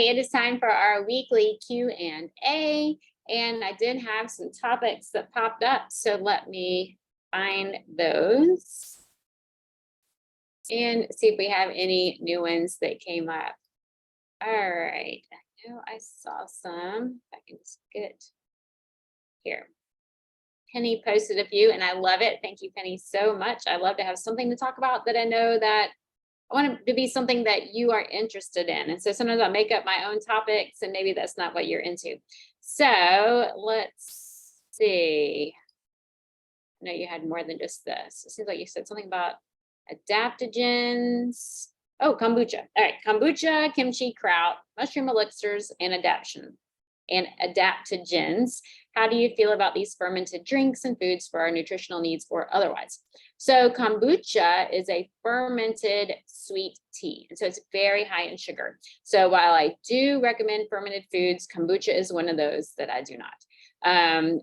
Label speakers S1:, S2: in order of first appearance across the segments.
S1: Okay, it is time for our weekly Q&A, and I did have some topics that popped up, so let me find those and see if we have any new ones that came up. All right, I know I saw some. If I can just get it here. Penny posted a few, and I love it. Thank you, Penny, so much. I love to have something to talk about that I know that I want it to be something that you are interested in. And so sometimes I make up my own topics and maybe that's not what you're into. So let's see. I know you had more than just this. It seems like you said something about adaptogens. Oh, kombucha. All right, kombucha, kimchi, kraut, mushroom elixirs, and adaptogens. How do you feel about these fermented drinks and foods for our nutritional needs or otherwise? So kombucha is a fermented sweet tea, and so it's very high in sugar. So while I do recommend fermented foods, kombucha is one of those that I do not. And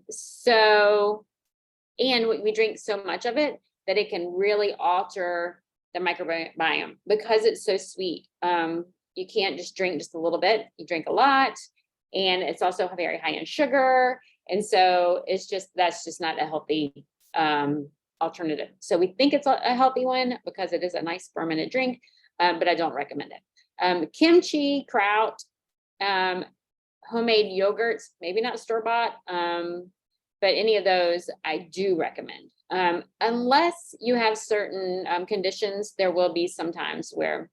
S1: we drink so much of it that it can really alter the microbiome because it's so sweet. You can't just drink just a little bit, you drink a lot, and it's also very high in sugar. And so that's just not a healthy alternative. So we think it's a healthy one because it is a nice fermented drink, but I don't recommend it. Kimchi, kraut, homemade yogurts, maybe not store-bought, but any of those I do recommend. Unless you have certain conditions, there will be some times where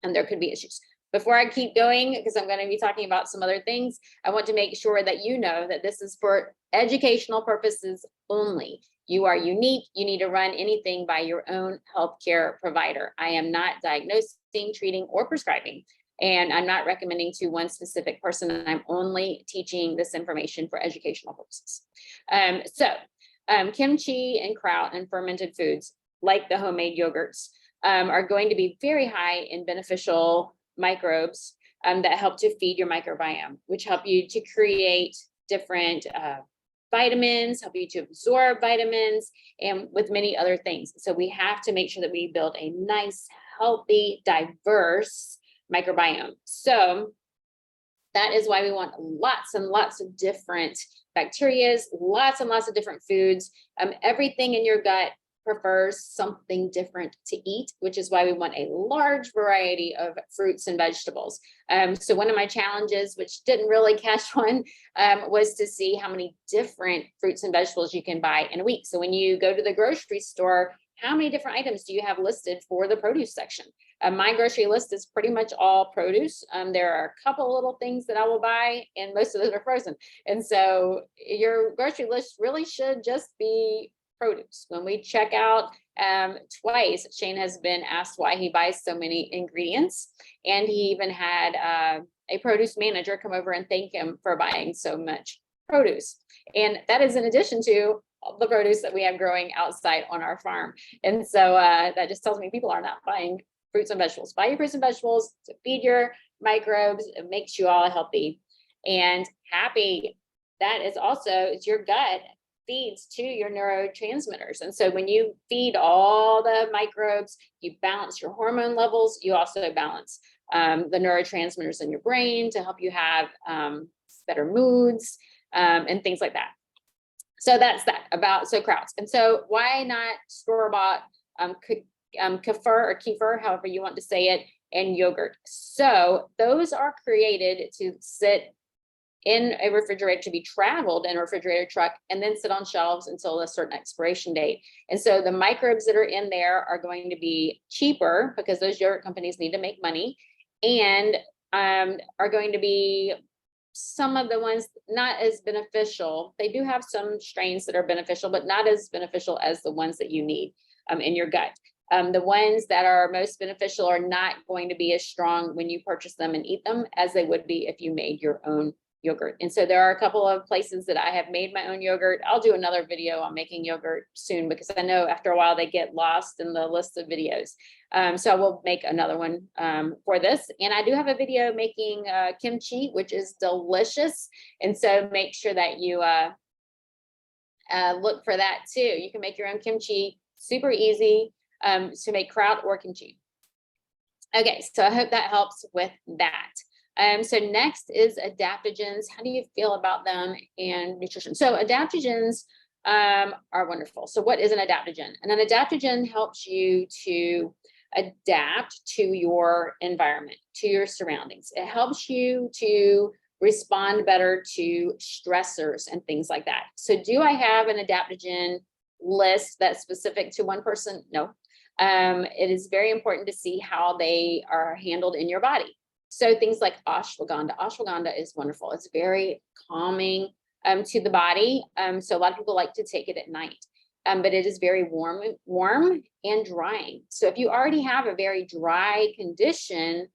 S1: there could be issues. Before I keep going, because I'm going to be talking about some other things, I want to make sure that you know that this is for educational purposes only. You are unique. You need to run anything by your own healthcare provider. I am not diagnosing, treating, or prescribing, and I'm not recommending to one specific person. I'm only teaching this information for educational purposes. Kimchi and kraut and fermented foods, like the homemade yogurts, are going to be very high in beneficial microbes that help to feed your microbiome, which help you to create different vitamins, help you to absorb vitamins, and with many other things. So we have to make sure that we build a nice, healthy, diverse microbiome. So that is why we want lots and lots of different bacteria, lots and lots of different foods. Everything in your gut prefers something different to eat, which is why we want a large variety of fruits and vegetables. So one of my challenges, which didn't really catch on, was to see how many different fruits and vegetables you can buy in a week. So when you go to the grocery store, how many different items do you have listed for the produce section? My grocery list is pretty much all produce. There are a couple little things that I will buy, and most of those are frozen. And so your grocery list really should just be produce. When we check out twice, Shane has been asked why he buys so many ingredients, and he even had a produce manager come over and thank him for buying so much produce. And that is in addition to all the produce that we have growing outside on our farm. And so that just tells me people are not buying fruits and vegetables. Buy your fruits and vegetables to feed your microbes. It makes you all healthy and happy. That is also, it's your gut feeds to your neurotransmitters. And so when you feed all the microbes, you balance your hormone levels, you also balance the neurotransmitters in your brain to help you have better moods and things like that. So that's that about krauts. And so why not store-bought kefir or kefir, however you want to say it, and yogurt? So those are created to sit in a refrigerator, to be traveled in a refrigerator truck, and then sit on shelves until a certain expiration date. And so the microbes that are in there are going to be cheaper because those yogurt companies need to make money, and are going to be some of the ones not as beneficial. They do have some strains that are beneficial, but not as beneficial as the ones that you need in your gut. The ones that are most beneficial are not going to be as strong when you purchase them and eat them as they would be if you made your own yogurt. And so there are a couple of places that I have made my own yogurt. I'll do another video on making yogurt soon because I know after a while they get lost in the list of videos. So I will make another one for this. And I do have a video making kimchi, which is delicious. And so make sure that you look for that too. You can make your own kimchi, super easy to make kraut or kimchi. Okay, so I hope that helps with that. So next is adaptogens. How do you feel about them and nutrition? So adaptogens are wonderful. So what is an adaptogen? And an adaptogen helps you to adapt to your environment, to your surroundings. It helps you to respond better to stressors and things like that. So do I have an adaptogen list that's specific to one person? No. It is very important to see how they are handled in your body. So things like ashwagandha. Ashwagandha is wonderful. It's very calming to the body. So a lot of people like to take it at night, but it is very warm and drying. So if you already have a very dry condition,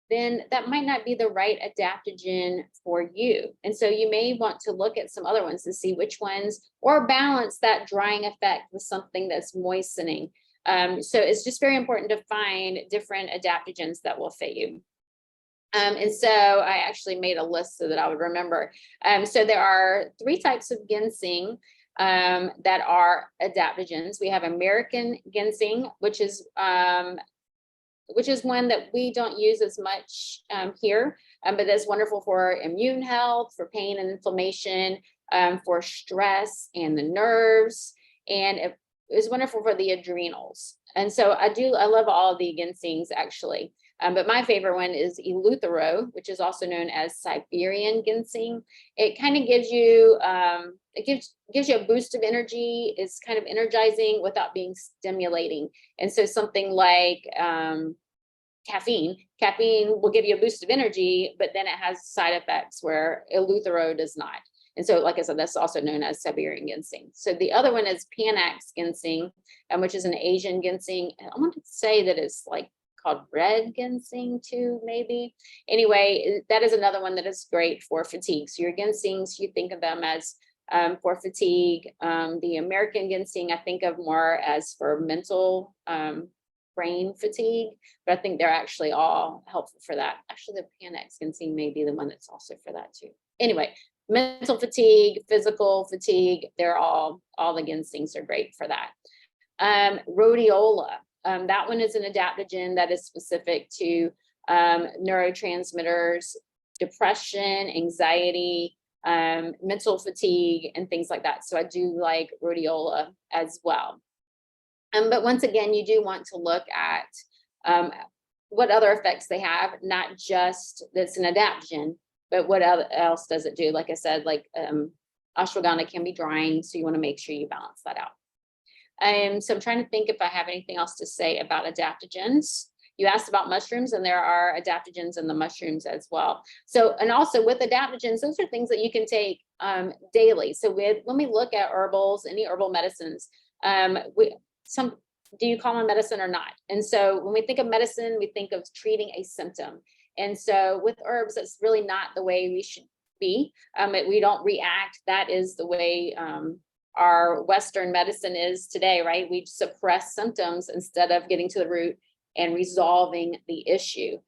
S1: then that might not be the right adaptogen for you. And so you may want to look at some other ones to see which ones, or balance that drying effect with something that's moistening. So it's just very important to find different adaptogens that will fit you. And so I actually made a list so that I would remember. So there are 3 types of ginseng that are adaptogens. We have American ginseng, which is one that we don't use as much here, but that's wonderful for immune health, for pain and inflammation, for stress and the nerves, and it is wonderful for the adrenals. And so I love all of the ginsengs actually. But my favorite one is eleuthero, which is also known as Siberian ginseng. It kind of gives you, gives you a boost of energy. It's kind of energizing without being stimulating. And so something like caffeine will give you a boost of energy, but then it has side effects where eleuthero does not. And so, like I said, that's also known as Siberian ginseng. So the other one is Panax ginseng, which is an Asian ginseng. I want to say that it's like called red ginseng too, maybe. Anyway, that is another one that is great for fatigue. So your ginsengs, you think of them as for fatigue. The American ginseng, I think of more as for mental brain fatigue, but I think they're actually all helpful for that. Actually, the Panax ginseng may be the one that's also for that too. Anyway, mental fatigue, physical fatigue, they're all the ginsengs are great for that. Rhodiola, that one is an adaptogen that is specific to neurotransmitters, depression, anxiety, mental fatigue, and things like that. So I do like rhodiola as well. But once again, you do want to look at what other effects they have, not just that's an adaptogen, but what else does it do? Like I said, like ashwagandha can be drying, so you want to make sure you balance that out. So I'm trying to think if I have anything else to say about adaptogens. You asked about mushrooms, and there are adaptogens in the mushrooms as well. So, and also with adaptogens, those are things that you can take daily. So when we look at herbals, any herbal medicines, do you call them medicine or not? And so when we think of medicine, we think of treating a symptom. And so with herbs, that's really not the way we should be. We don't react. That is the way our Western medicine is today, right? We suppress symptoms instead of getting to the root and resolving the issue.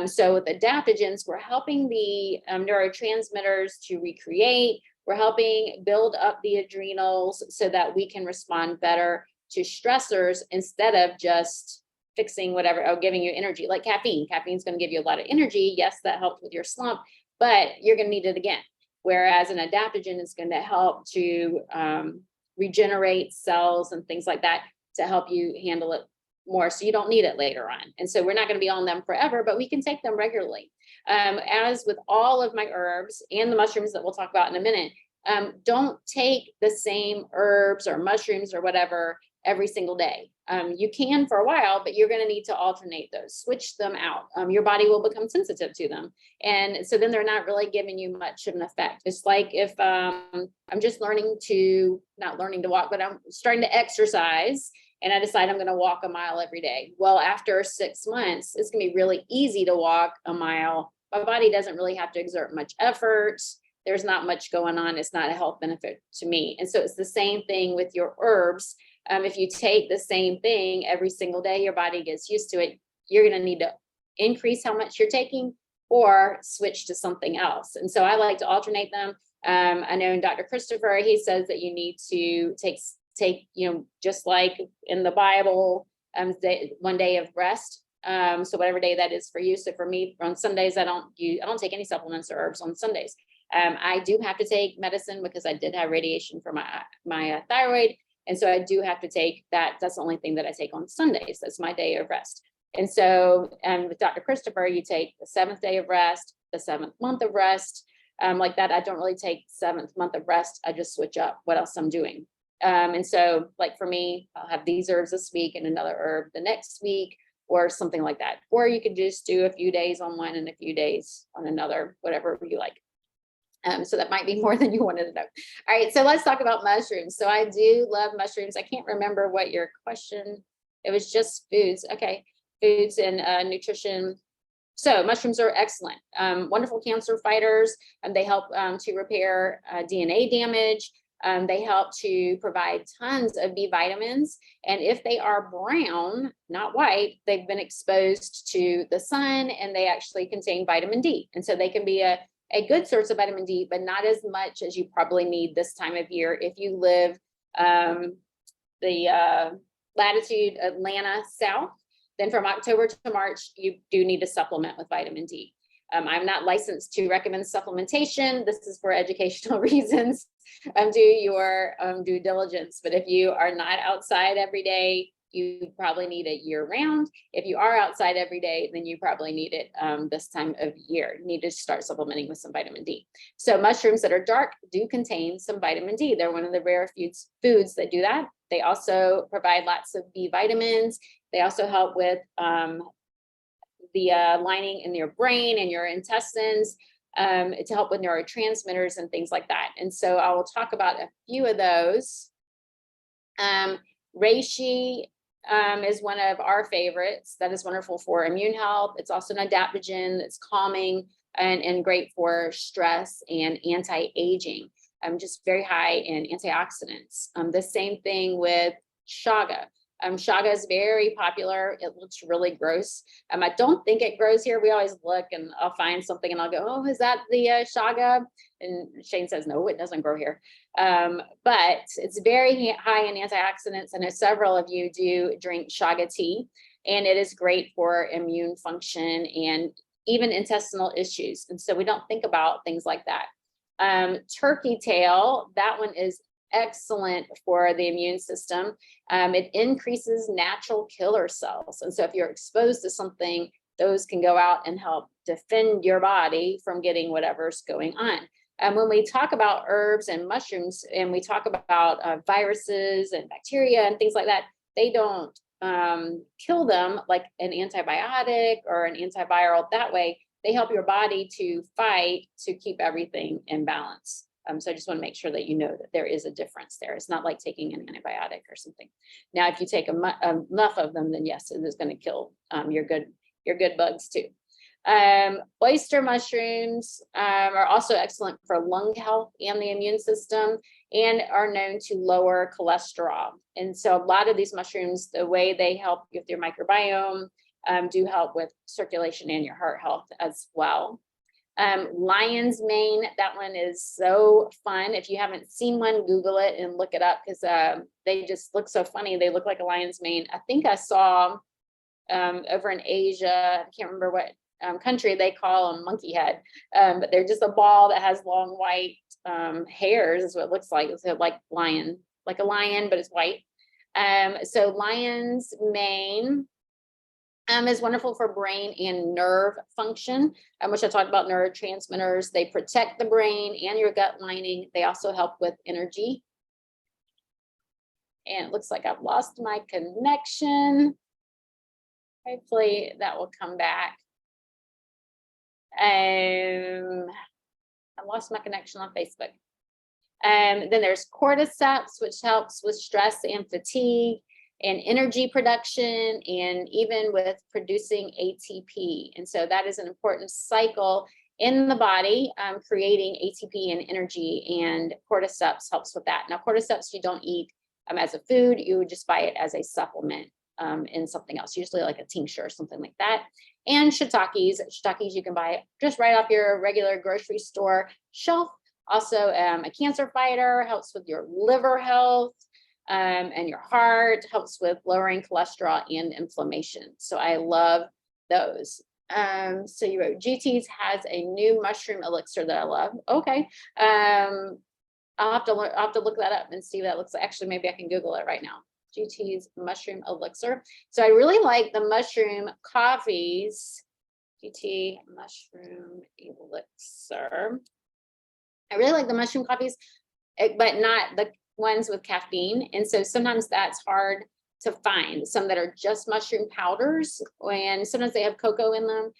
S1: So with adaptogens, we're helping the neurotransmitters to recreate. We're helping build up the adrenals so that we can respond better to stressors instead of just fixing whatever, or giving you energy, like caffeine. Caffeine is going to give you a lot of energy. Yes, that helped with your slump, but you're going to need it again. Whereas an adaptogen is going to help to regenerate cells and things like that to help you handle it more, so you don't need it later on. And so we're not going to be on them forever, but we can take them regularly. As with all of my herbs and the mushrooms that we'll talk about in a minute, don't take the same herbs or mushrooms or whatever every single day. You can for a while, but you're going to need to alternate those, switch them out. Your body will become sensitive to them. And so then they're not really giving you much of an effect. It's like if I'm just not learning to walk, but I'm starting to exercise, and I decide I'm going to walk a mile every day. Well, after 6 months, it's going to be really easy to walk a mile. My body doesn't really have to exert much effort. There's not much going on. It's not a health benefit to me. And so it's the same thing with your herbs. If you take the same thing every single day, your body gets used to it. You're going to need to increase how much you're taking or switch to something else. And so I like to alternate them. I know Dr. Christopher, he says that you need to take, just like in the Bible, one day of rest. So whatever day that is for you. So for me, on Sundays, I don't take any supplements or herbs on Sundays. I do have to take medicine because I did have radiation for my thyroid. And so I do have to take that. That's the only thing that I take on Sundays. That's my day of rest. And so with Dr. Christopher, you take the 7th day of rest, the 7th month of rest. Like that, I don't really take 7th month of rest. I just switch up what else I'm doing. And so like for me, I'll have these herbs this week and another herb the next week, or something like that. Or you could just do a few days on one and a few days on another, whatever you like. So that might be more than you wanted to know. All right, so let's talk about mushrooms. So I do love mushrooms. I can't remember what your question, it was just foods. Okay, foods and nutrition. So mushrooms are excellent, wonderful cancer fighters, and they help to repair DNA damage. They help to provide tons of B vitamins. And if they are brown, not white, they've been exposed to the sun, and they actually contain vitamin D. And so they can be a good source of vitamin D, but not as much as you probably need this time of year. If you live the latitude Atlanta south, then from October to March, you do need to supplement with vitamin D. I'm not licensed to recommend supplementation. This is for educational reasons. Do your due diligence. But if you are not outside every day, you probably need it year round. If you are outside every day, then you probably need it this time of year. You need to start supplementing with some vitamin D. So mushrooms that are dark do contain some vitamin D. They're one of the rare foods that do that. They also provide lots of B vitamins. They also help with the lining in your brain and your intestines to help with neurotransmitters and things like that. And so I will talk about a few of those. Reishi is one of our favorites. That is wonderful for immune health. It's also an adaptogen that's calming and great for stress and anti-aging. Just very high in antioxidants. The same thing with chaga. Chaga is very popular. It looks really gross. I don't think it grows here. We always look and I'll find something and I'll go, oh, is that the chaga? And Shane says, no, it doesn't grow here. But it's very high in antioxidants. I know several of you do drink chaga tea, and it is great for immune function and even intestinal issues. And so we don't think about things like that. Turkey tail, that one is excellent for the immune system. It increases natural killer cells. And so if you're exposed to something, those can go out and help defend your body from getting whatever's going on. And when we talk about herbs and mushrooms, and we talk about viruses and bacteria and things like that, they don't kill them like an antibiotic or an antiviral that way. They help your body to fight to keep everything in balance. So I just want to make sure that you know that there is a difference there. It's not like taking an antibiotic or something. Now, if you take enough of them, then yes, it is going to kill your good bugs too. Oyster mushrooms are also excellent for lung health and the immune system, and are known to lower cholesterol. And so a lot of these mushrooms, the way they help with your microbiome, do help with circulation and your heart health as well. Lion's mane, that one is so fun. If you haven't seen one, Google it and look it up, because they just look so funny. They look like a lion's mane. I think I saw over in Asia, I can't remember what country, they call them monkey head, but they're just a ball that has long white hairs is what it looks like. It's like a lion, but it's white. So lion's mane is wonderful for brain and nerve function, which I talked about neurotransmitters. They protect the brain and your gut lining. They also help with energy. And it looks like I've lost my connection. Hopefully that will come back. I lost my connection on Facebook. Then there's cordyceps, which helps with stress and fatigue and energy production, and even with producing ATP. And so that is an important cycle in the body, creating ATP and energy, and cordyceps helps with that. Now, cordyceps you don't eat as a food, you would just buy it as a supplement in something else, usually like a tincture or something like that. And shiitakes you can buy just right off your regular grocery store shelf. Also a cancer fighter, helps with your liver health. and your heart, helps with lowering cholesterol and inflammation. So I love those. So you wrote GT's has a new mushroom elixir that I love. Okay. I'll have to look that up and see what that looks like. Actually, maybe I can Google it right now. GT's mushroom elixir. So I really like the mushroom coffees. GT mushroom elixir. I really like the mushroom coffees, but not the ones with caffeine. And so sometimes that's hard to find, some that are just mushroom powders, and sometimes they have cocoa in them,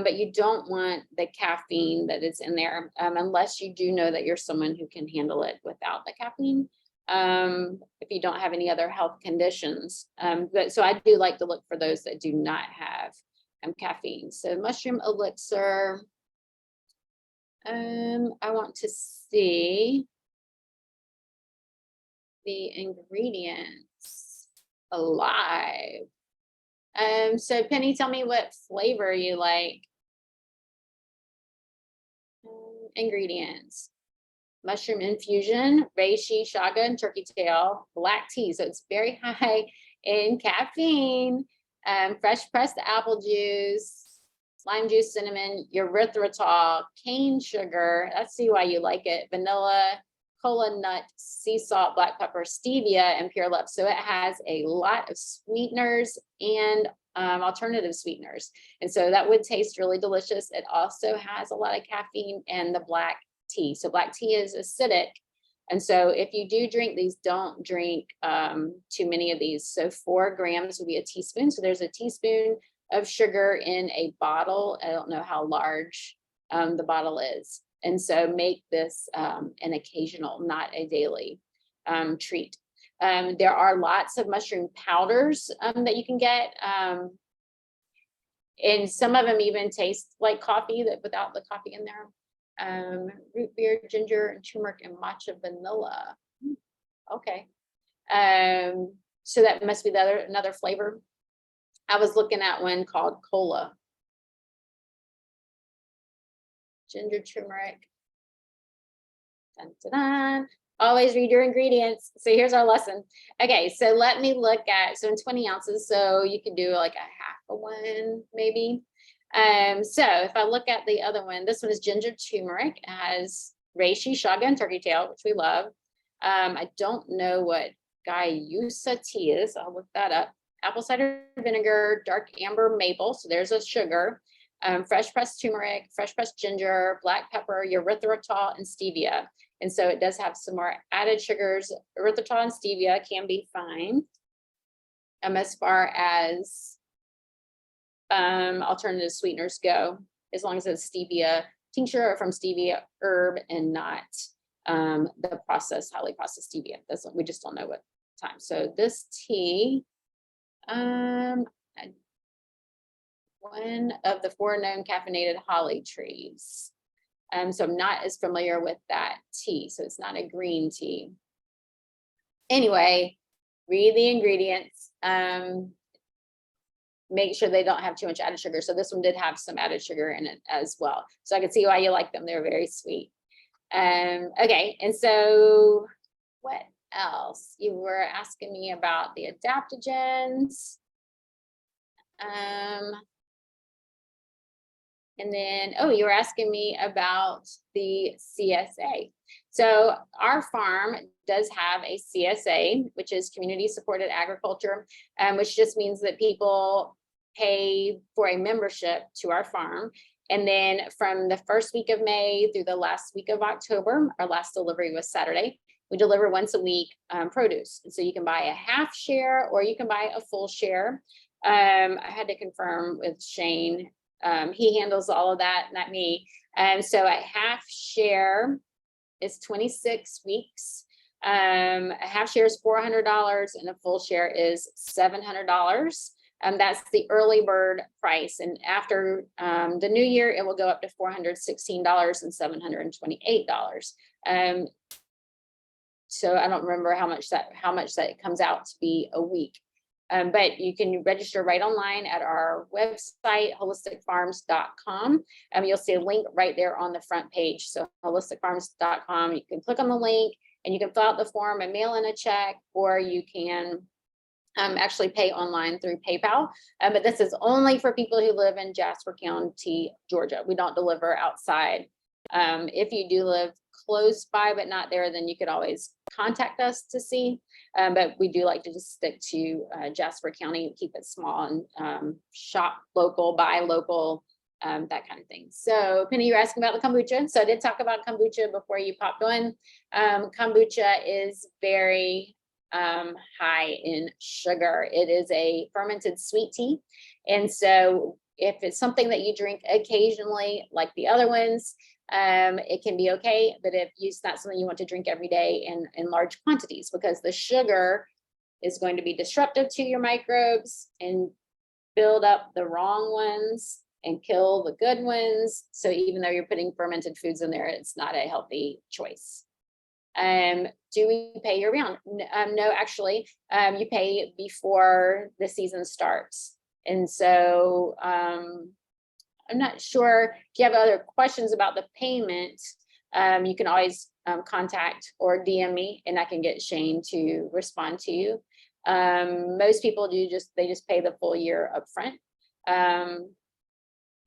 S1: but you don't want the caffeine that is in there unless you do know that you're someone who can handle it without the caffeine, if you don't have any other health conditions. But so I do like to look for those that do not have caffeine. So mushroom elixir. I want to see the ingredients alive. So Penny, tell me what flavor you like. Ingredients: mushroom infusion, reishi, chaga, and turkey tail, black tea. So it's very high in caffeine. Fresh pressed apple juice, lime juice, cinnamon, erythritol, cane sugar. Let's see why you like it. Vanilla, cola nut, sea salt, black pepper, stevia, and pure love. So it has a lot of sweeteners and alternative sweeteners. And so that would taste really delicious. It also has a lot of caffeine and the black tea. So black tea is acidic. And so if you do drink these, don't drink too many of these. So 4 grams would be a teaspoon. So there's a teaspoon of sugar in a bottle. I don't know how large the bottle is. And so make this an occasional, not a daily treat. There are lots of mushroom powders that you can get. And some of them even taste like coffee without the coffee in there. Root beer, ginger, and turmeric, and matcha vanilla. Okay. So that must be another flavor. I was looking at one called cola. Ginger, turmeric. Dun, dun, dun. Always read your ingredients. So here's our lesson. Okay, so let me look at, so in 20 ounces, so you can do like a half a one maybe. So if I look at the other one, this one is ginger turmeric. It has reishi, chaga, and turkey tail, which we love. I don't know what Guayusa tea is. I'll look that up. Apple cider vinegar, dark amber maple. So there's a sugar. Fresh pressed turmeric, fresh pressed ginger, black pepper, erythritol, and stevia. And so it does have some more added sugars. Erythritol and stevia can be fine. As far as alternative sweeteners go, as long as it's stevia tincture or from stevia herb and not the highly processed stevia. We just don't know what time. So this tea, one of the 4 known caffeinated holly trees. So I'm not as familiar with that tea. So it's not a green tea. Anyway, read the ingredients. Make sure they don't have too much added sugar. So this one did have some added sugar in it as well. So I can see why you like them. They're very sweet. Okay, and so what else? You were asking me about the adaptogens. And then, you were asking me about the CSA. So our farm does have a CSA, which is community supported agriculture, which just means that people pay for a membership to our farm. And then from the first week of May through the last week of October, our last delivery was Saturday, we deliver once a week produce. And so you can buy a half share or you can buy a full share. I had to confirm with Shane. He handles all of that, not me. So a half share is 26 weeks. A half share is $400 and a full share is $700. That's the early bird price. And after the new year, it will go up to $416 and $728. So I don't remember how much that comes out to be a week. But you can register right online at our website, holisticfarms.com. You'll see a link right there on the front page. So holisticfarms.com, you can click on the link and you can fill out the form and mail in a check, or you can actually pay online through PayPal. But this is only for people who live in Jasper County, Georgia. We don't deliver outside. If you do live close by but not there, then you could always contact us to see. But we do like to just stick to Jasper County, keep it small, and shop local, buy local, that kind of thing. So Penny, you're asking about the kombucha. So I did talk about kombucha before you popped on. Kombucha is very high in sugar. It is a fermented sweet tea. And so if it's something that you drink occasionally, like the other ones, it can be okay. But if it's not something you want to drink every day in large quantities, because the sugar is going to be disruptive to your microbes and build up the wrong ones and kill the good ones. So even though you're putting fermented foods in there, it's not a healthy choice. Do we pay year round? No, actually, you pay before the season starts. And so I'm not sure if you have other questions about the payment. You can always contact or DM me, and I can get Shane to respond to you. Most people they just pay the full year upfront,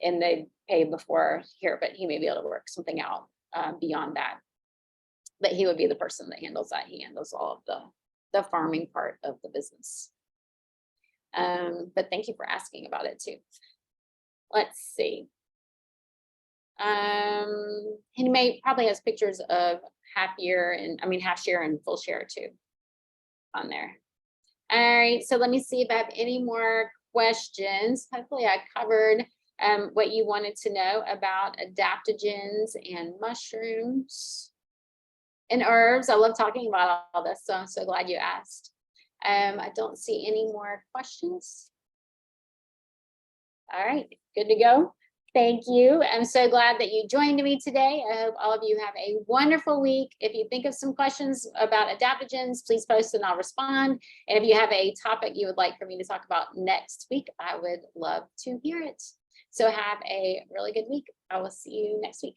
S1: and they pay before here, but he may be able to work something out beyond that. But he would be the person that handles that. He handles all of the farming part of the business. But thank you for asking about it too. Let's see. He probably has pictures of half share and full share too on there. All right, so let me see if I have any more questions. Hopefully I covered what you wanted to know about adaptogens and mushrooms and herbs. I love talking about all this, so I'm so glad you asked. I don't see any more questions. All right, good to go. Thank you. I'm so glad that you joined me today. I hope all of you have a wonderful week. If you think of some questions about adaptogens, please post and I'll respond. And if you have a topic you would like for me to talk about next week, I would love to hear it. So have a really good week. I will see you next week.